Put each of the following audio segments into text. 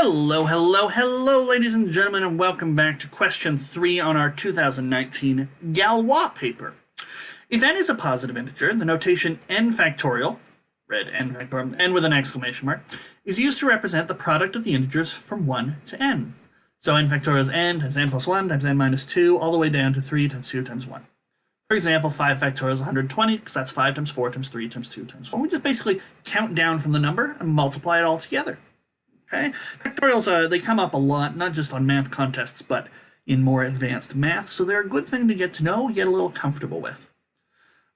Hello, hello, hello, ladies and gentlemen, and welcome back to question 3 on our 2019 Galois paper. If n is a positive integer, the notation n factorial, read n factorial, n with an exclamation mark, is used to represent the product of the integers from 1 to n. So n factorial is n times n plus 1 times n minus 2, all the way down to 3 times 2 times 1. For example, 5 factorial is 120, because that's 5 times 4 times 3 times 2 times 1. We just basically count down from the number and multiply it all together. Okay? Factorials, they come up a lot, not just on math contests, but in more advanced math, so they're a good thing to get to know, get a little comfortable with.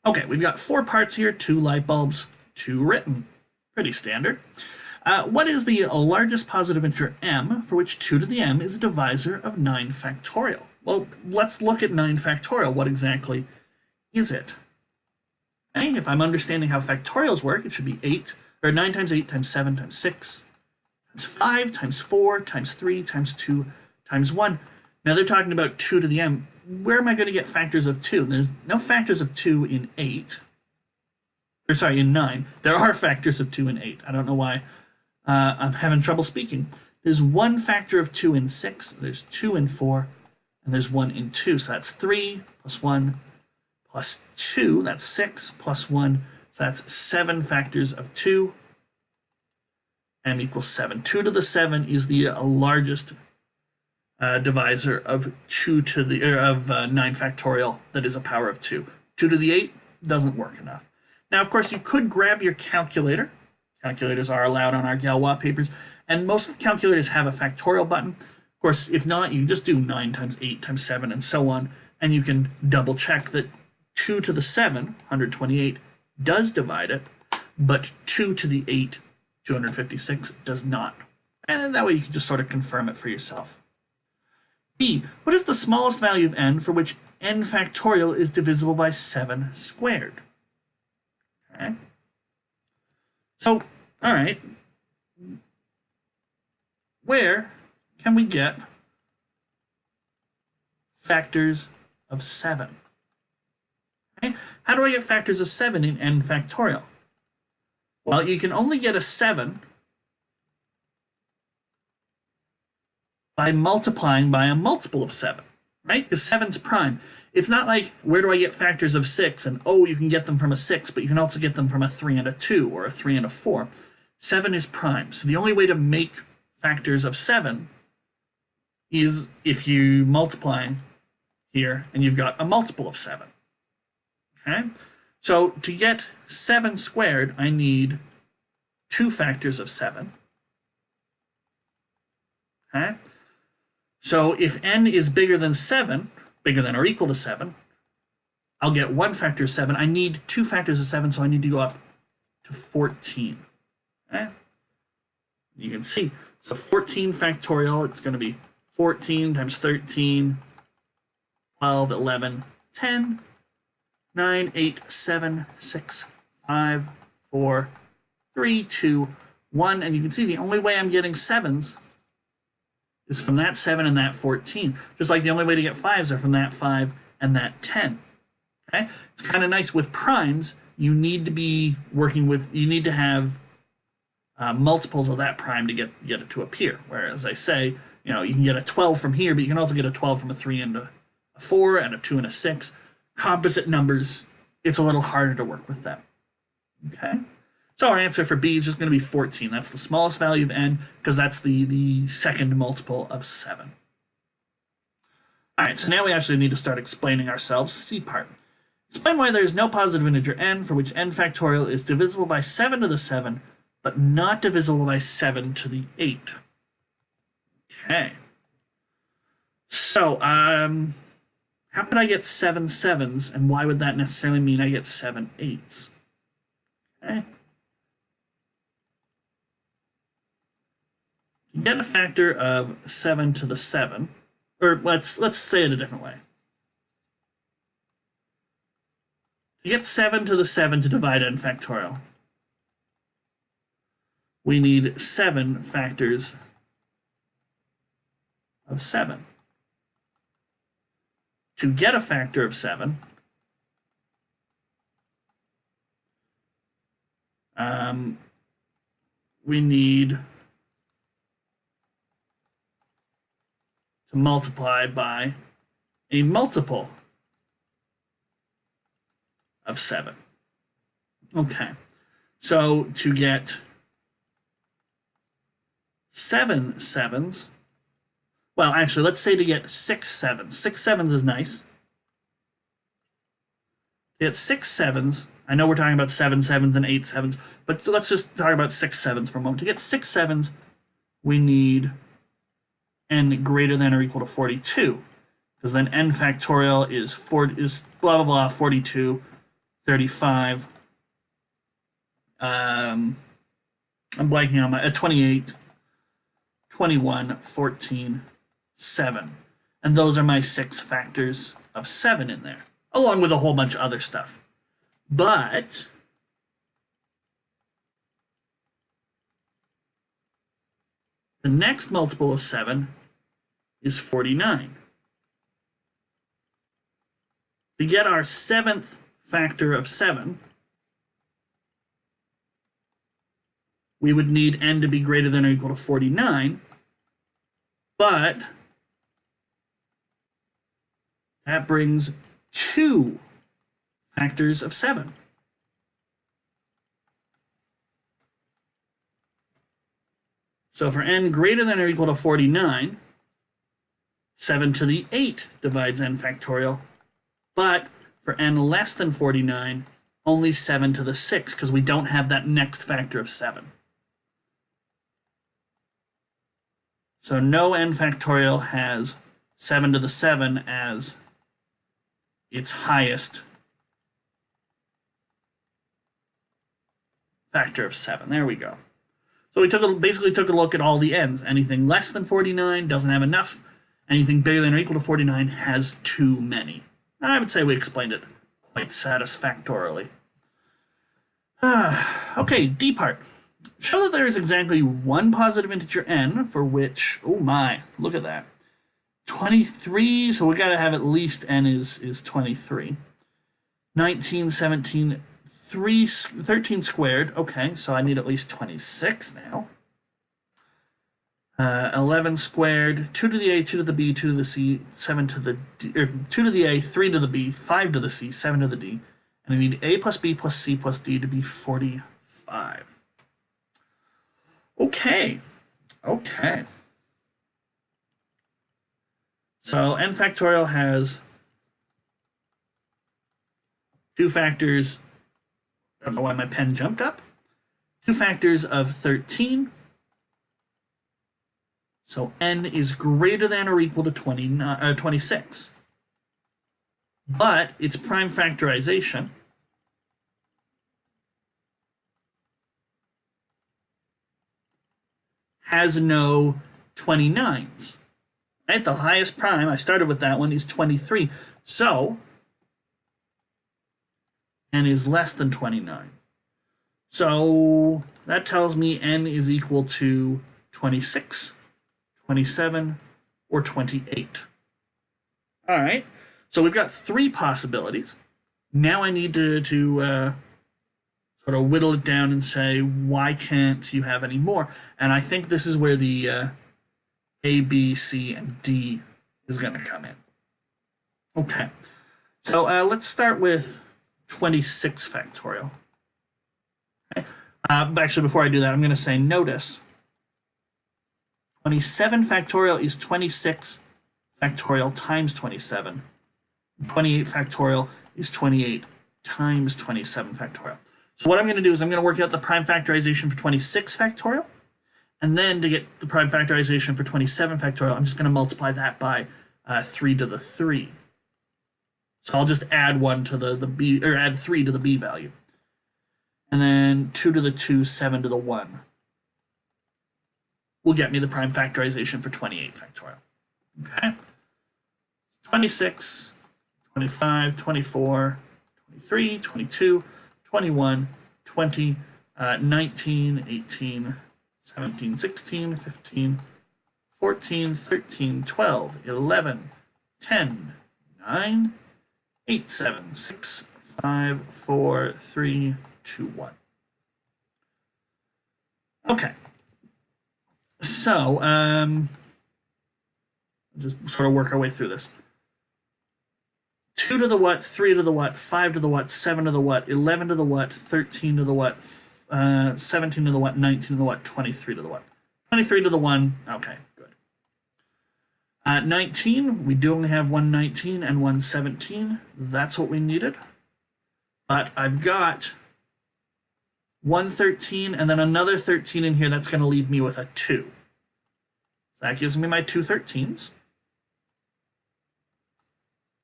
Okay, we've got 4 parts here, 2 light bulbs, 2 written. Pretty standard. What is the largest positive integer m for which 2 to the m is a divisor of 9 factorial? Well, let's look at 9 factorial. What exactly is it? Okay, if I'm understanding how factorials work, it should be 9 times 8 times 7 times 6 times 5 times 4 times 3 times 2 times 1. Now they're talking about 2 to the m. Where am I going to get factors of 2? There's no factors of 2 in 8. Or sorry, in 9. There are factors of 2 in 8. I don't know why I'm having trouble speaking. There's 1 factor of 2 in 6. There's 2 in 4. And there's 1 in 2. So that's 3 plus 1 plus 2. That's 6 plus 1. So that's 7 factors of 2. M equals 7. 2 to the 7 is the largest divisor of 9 factorial that is a power of 2. 2 to the 8 doesn't work enough. Now, of course, you could grab your calculator. Calculators are allowed on our Galois papers, and most calculators have a factorial button. Of course, if not, you just do 9 times 8 times 7 and so on, and you can double check that 2 to the 7, 128, does divide it, but 2 to the 8, 256, does not. And that way you can just sort of confirm it for yourself. B, what is the smallest value of n for which n factorial is divisible by 7 squared? Okay. So, all right. Where can we get factors of 7? Okay. How do I get factors of 7 in n factorial? Well, you can only get a 7 by multiplying by a multiple of 7, right? Because 7's prime. It's not like, where do I get factors of 6? And, oh, you can get them from a 6, but you can also get them from a 3 and a 2, or a 3 and a 4. 7 is prime. So the only way to make factors of 7 is if you multiply here, and you've got a multiple of 7. Okay? So to get 7 squared, I need 2 factors of 7. Okay? So if n is bigger than 7, bigger than or equal to 7, I'll get 1 factor of 7. I need 2 factors of 7, so I need to go up to 14. Okay? You can see, so 14 factorial, it's going to be 14 times 13, 12, 11, 10, 9, 8, 7, 6, 5, 4, 3, 2, 1. And you can see the only way I'm getting 7s is from that 7 and that 14. Just like the only way to get 5s are from that 5 and that 10. Okay? It's kind of nice. With primes, you need to be working with, you need to have multiples of that prime to get it to appear. Whereas I say, you know, you can get a 12 from here, but you can also get a 12 from a 3 and a 4 and a 2 and a 6. Composite numbers, it's a little harder to work with them. Okay? So our answer for B is just going to be 14. That's the smallest value of n, because that's the second multiple of 7. All right, so now we actually need to start explaining ourselves. C part. Explain why there is no positive integer n for which n factorial is divisible by 7 to the 7, but not divisible by 7 to the 8. Okay. So, how could I get 7 7s, and why would that necessarily mean I get 7 8s? Okay. To get a factor of 7 to the 7, or let's say it a different way. To get 7 to the 7 to divide n factorial, we need 7 factors of 7. To get a factor of 7, we need to multiply by a multiple of 7. Okay, so to get 7 sevens, well, actually, let's say to get 6 sevens. 6 sevens is nice. To get 6 sevens, I know we're talking about 7 sevens and 8 sevens, but let's just talk about 6 sevens for a moment. To get 6 sevens, we need n greater than or equal to 42, because then n factorial is blah blah blah 42, 35. I'm blanking on my 28, 21, 14, 7, and those are my 6 factors of 7 in there, along with a whole bunch of other stuff. But the next multiple of 7 is 49. To get our 7th factor of 7, we would need n to be greater than or equal to 49, but that brings 2 factors of 7. So for n greater than or equal to 49, 7 to the 8 divides n factorial, but for n less than 49, only 7 to the 6, because we don't have that next factor of 7. So no n factorial has 7 to the 7 as its highest factor of 7. There we go. So we basically took a look at all the n's. Anything less than 49 doesn't have enough. Anything bigger than or equal to 49 has too many. I would say we explained it quite satisfactorily. Okay, D part. Show that there is exactly one positive integer n for which, oh my, look at that. 23, so we got to have at least n is 23. 19, 17, 13 squared. Okay, so I need at least 26 now. 11 squared, 2 to the a, 2 to the b, 2 to the c, 7 to the d, or 2 to the a, 3 to the b, 5 to the c, 7 to the d. And I need a plus b plus c plus d to be 45. Okay. Okay. So n factorial has 2 factors. I don't know why my pen jumped up. 2 factors of 13. So n is greater than or equal to 26. But its prime factorization has no 29s. Right? The highest prime, I started with that one, is 23. So n is less than 29. So that tells me n is equal to 26, 27, or 28. All right, so we've got 3 possibilities. Now I need to sort of whittle it down and say, why can't you have any more? And I think this is where the A, B, C, and D is going to come in. Okay, so let's start with 26 factorial. Okay. But actually, before I do that, I'm going to say, notice 27 factorial is 26 factorial times 27. 28 factorial is 28 times 27 factorial. So what I'm going to do is I'm going to work out the prime factorization for 26 factorial, and then to get the prime factorization for 27 factorial, I'm just going to multiply that by 3 to the 3. So I'll just add 1 to the b, or add 3 to the b value. And then 2 to the 2, 7 to the 1 will get me the prime factorization for 28 factorial. Okay? 26, 25, 24, 23, 22, 21, 20, 19, 18, 17, 16, 15, 14, 13, 12, 11, 10, 9, 8, 7, 6, 5, 4, 3, 2, 1. Okay. So, Just sort of work our way through this. 2 to the what, 3 to the what, 5 to the what, 7 to the what, 11 to the what, 13 to the what, 17 to the what, 19 to the what, 23 to the what. 23 to the 1, okay, good. 19, we do only have one 19 and one 17. That's what we needed. But I've got one 13 and then another 13 in here. That's going to leave me with a 2. So that gives me my two 13s.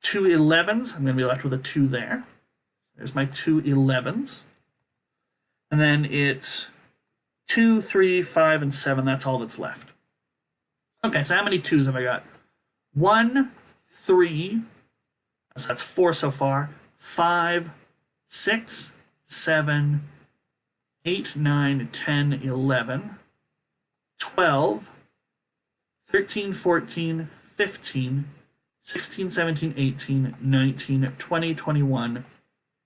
Two 11s. I'm going to be left with a 2 there. There's my two 11s. And then it's 2, 3, 5, and 7. That's all that's left. Okay, so how many 2s have I got? 1, 3. So that's 4 so far. 5, 6, 7, 8, 9, 10, 11, 12, 13, 14, 15, 16, 17, 18, 19, 20, 21,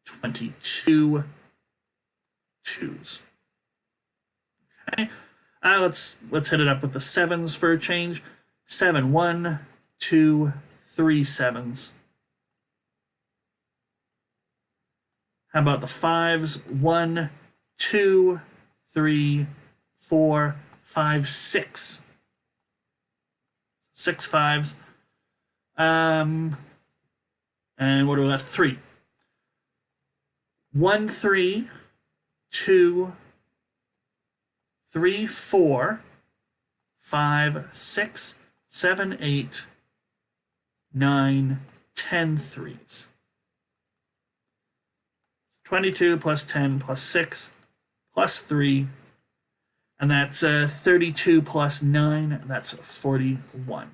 22 2s. Okay. Let's hit it up with the 7s for a change. 7, 1, 2, 3 7s. How about the 5s? 1, 2, 3, 4, 5, 6. 6 5s. And what do we left? 3. 1, 3, 2, 3, 4, 5, 6, 7, 8, 9, 10 3s. 22 plus 10 plus 6 plus 3, and that's 32 plus 9, that's 41.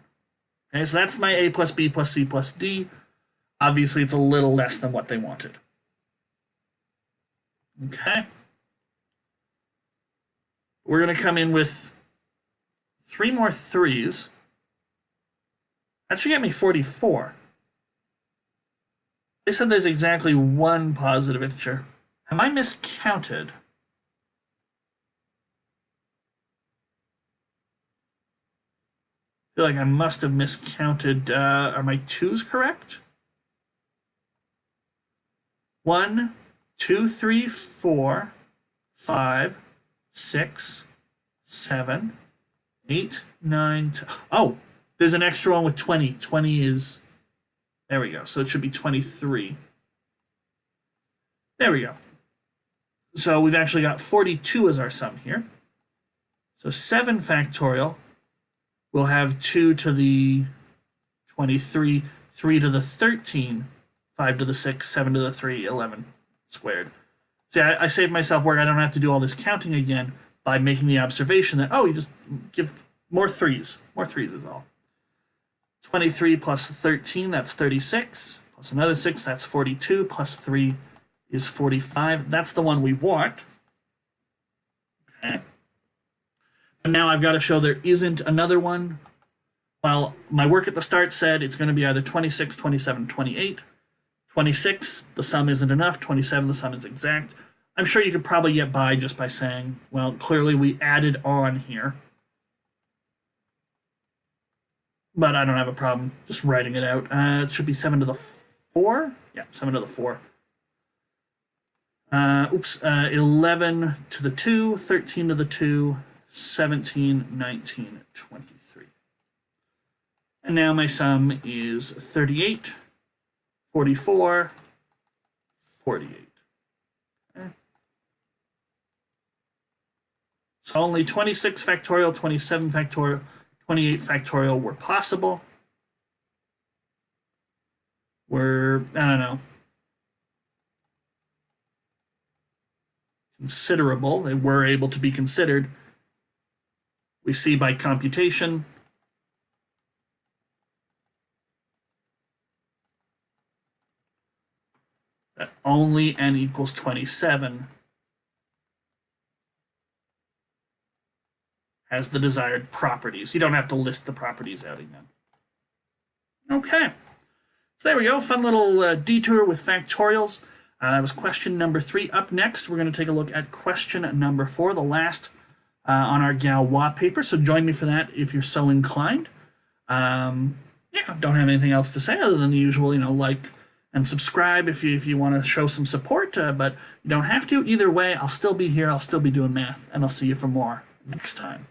Okay, so that's my A plus B plus C plus D. Obviously, it's a little less than what they wanted. Okay. We're going to come in with 3 more 3s. That should get me 44. They said there's exactly one positive integer. Am I miscounted? I feel like I must have miscounted. Are my 2s correct? 1, 2, 3, 4, 5, 6, 7, 8, 9, 10. Oh, there's an extra one with 20. 20 is... There we go. So it should be 23. There we go. So we've actually got 42 as our sum here. So 7 factorial will have 2 to the 23, 3 to the 13, 5 to the 6, 7 to the 3, 11 squared. See, I saved myself work. I don't have to do all this counting again by making the observation that, oh, you just give more 3s. More 3s is all. 23 plus 13, that's 36. Plus another 6, that's 42. Plus 3 is 45. That's the one we want. Okay. And now I've got to show there isn't another one. Well, my work at the start said it's going to be either 26, 27, 28. 26, the sum isn't enough. 27, the sum is exact. I'm sure you could probably get by just by saying, well, clearly we added on here. But I don't have a problem just writing it out. It should be 7 to the 4. Yeah, 7 to the 4. 11 to the 2, 13 to the 2, 17, 19, 23. And now my sum is 38, 44, 48. Okay. So only 26 factorial, 27 factorial, 28 factorial were possible. Were, I don't know, considerable. They were able to be considered. We see by computation that only n equals 27 has the desired properties. You don't have to list the properties out again. Okay, so there we go. Fun little detour with factorials. That was question number 3. Up next, we're going to take a look at question number 4, the last on our Galois paper. So join me for that if you're so inclined. Yeah, don't have anything else to say other than the usual, like and subscribe if you want to show some support, but you don't have to. Either way, I'll still be here, I'll still be doing math, and I'll see you for more next time.